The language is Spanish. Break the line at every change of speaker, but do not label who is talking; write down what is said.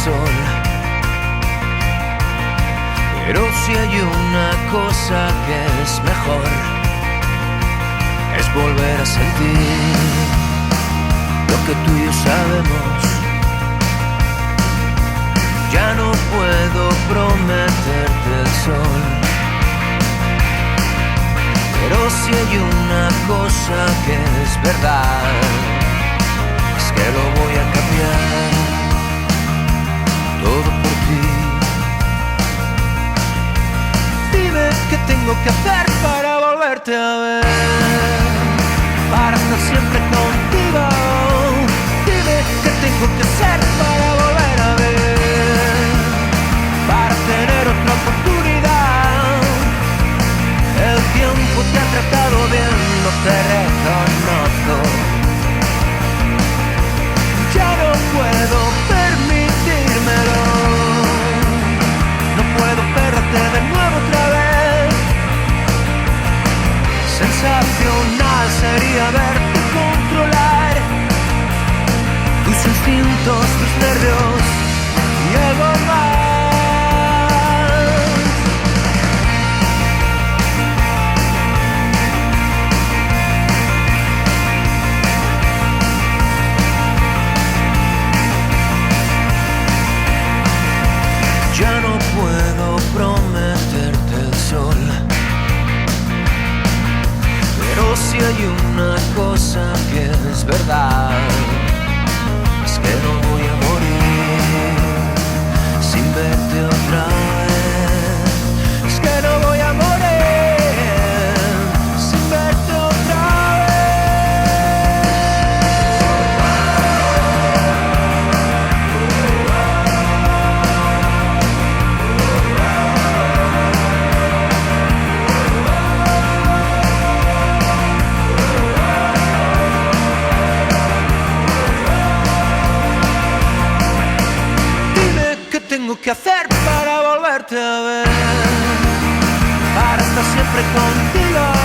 sol. Pero si hay una cosa que es mejor, es volver a sentir lo que tú y yo sabemos. Ya no puedo prometerte el sol, pero si hay una cosa que es verdad, es que lo voy a cambiar todo por ti. Dime qué tengo que hacer para volverte a ver, para estar siempre contigo. Dime qué tengo que hacer para volver a ver, para tener otra oportunidad. El tiempo te ha tratado bien, no te reconozco. Ya no puedo permitírmelo, no puedo perderte de nuevo otra vez. Sensacional sería verte controlar tus instintos, tus nervios y algo más. Ya no puedo prometerte el sol, pero si hay una cosa que es verdad, es que no voy a morir sin verte otra vez. Es que no voy a morir sin verte otra tengo que hacer para volverte a ver, para estar siempre contigo.